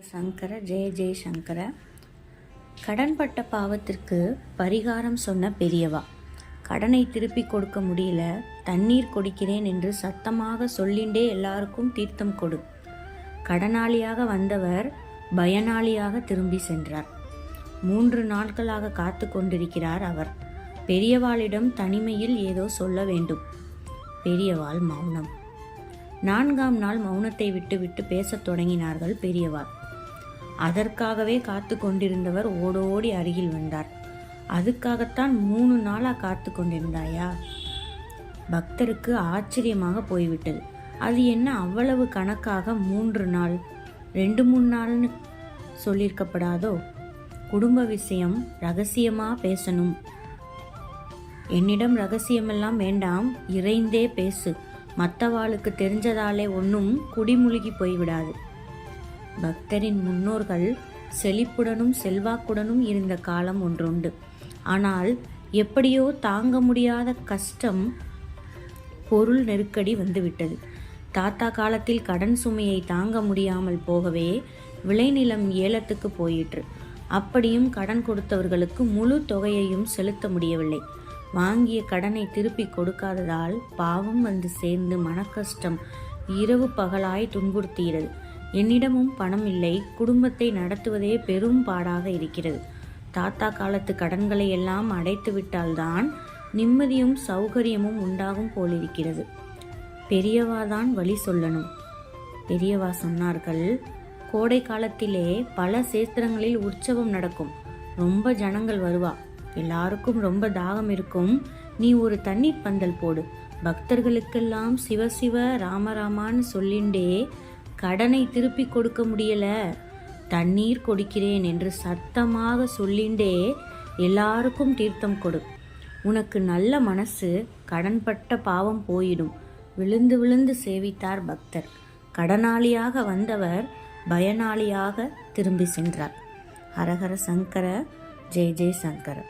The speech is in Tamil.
சங்கர ஜெய ஜெய சங்கர. கடன்பட்ட பாவத்திற்கு பரிகாரம் சொன்ன பெரியவா. கடனை திருப்பி கொடுக்க முடியல, தண்ணீர் கொடுக்கிறேன் என்று சத்தமாக சொல்லிண்டே எல்லாருக்கும் தீர்த்தம் கொடு. கடனாளியாக வந்தவர் பயனாளியாக திரும்பி சென்றார். 3 நாட்களாக காத்து கொண்டிருக்கிறார் அவர். பெரியவாளிடம் தனிமையில் ஏதோ சொல்ல வேண்டும். பெரியவாள் மௌனம். 4ஆம் நாள் மௌனத்தை விட்டு பேசத் தொடங்கினார்கள் பெரியவாள். அதற்காகவே காத்து கொண்டிருந்தவர் ஓடோடி அருகில் வந்தார். அதுக்காகத்தான் 3 நாளா காத்து கொண்டிருந்தாயா? பக்தருக்கு ஆச்சரியமாக போய்விட்டது. அது என்ன அவ்வளவு கணக்காக 3 நாள், 2-3 நாள்னு சொல்லியிருக்கப்படாதோ? குடும்ப விஷயம் ரகசியமா பேசணும். என்னிடம் ரகசியமெல்லாம் வேண்டாம், இறைந்தே பேசு. மற்றவாளுக்கு தெரிஞ்சதாலே ஒன்றும் குடிமுழுகி போய்விடாது. பக்தரின் முன்னோர்கள் செழிப்புடனும் செல்வாக்குடனும் இருந்த காலம் ஒன்றுண்டு. ஆனால் எப்படியோ தாங்க முடியாத கஷ்டம், பொருள் நெருக்கடி வந்துவிட்டது. தாத்தா காலத்தில் கடன் சுமையை தாங்க முடியாமல் போகவே விளைநிலம் ஏலத்துக்கு போயிற்று. அப்படியும் கடன் கொடுத்தவர்களுக்கு முழு தொகையையும் செலுத்த முடியவில்லை. வாங்கிய கடனை திருப்பி கொடுக்காததால் பாவம் வந்து சேர்ந்து மனக்கஷ்டம் இரவு பகலாய் துன்புறுத்துகிறது. என்னிடமும் பணம் இல்லை, குடும்பத்தை நடத்துவதே பெரும் பாடாக இருக்கிறது. தாத்தா காலத்து கடன்களை எல்லாம் அடைத்து விட்டால்தான் நிம்மதியும் சௌகரியமும் உண்டாகும் போலிருக்கிறது. பெரியவாதான் வழி சொல்லணும். பெரியவா சொன்னார்கள், கோடை காலத்திலே பல சேத்திரங்களில் உற்சவம் நடக்கும். ரொம்ப ஜனங்கள் வருவா. எல்லாருக்கும் ரொம்ப தாகம் இருக்கும். நீ ஒரு தண்ணீர் பந்தல் போடு. பக்தர்களுக்கெல்லாம் சிவசிவ ராமராமான்னு சொல்லிண்டே கடனை திருப்பி கொடுக்க முடியல, தண்ணீர் கொடுக்கிறேன் என்று சத்தமாக சொல்லிண்டே எல்லாருக்கும் தீர்த்தம் கொடு. உனக்கு நல்ல மனசு, கடன்பட்ட பாவம் போயிடும். விழுந்து விழுந்து சேவித்தார் பக்தர். கடனாளியாக வந்தவர் பயனாளியாக திரும்பி சென்றார். ஹரஹர சங்கர, ஜெய ஜெய சங்கர.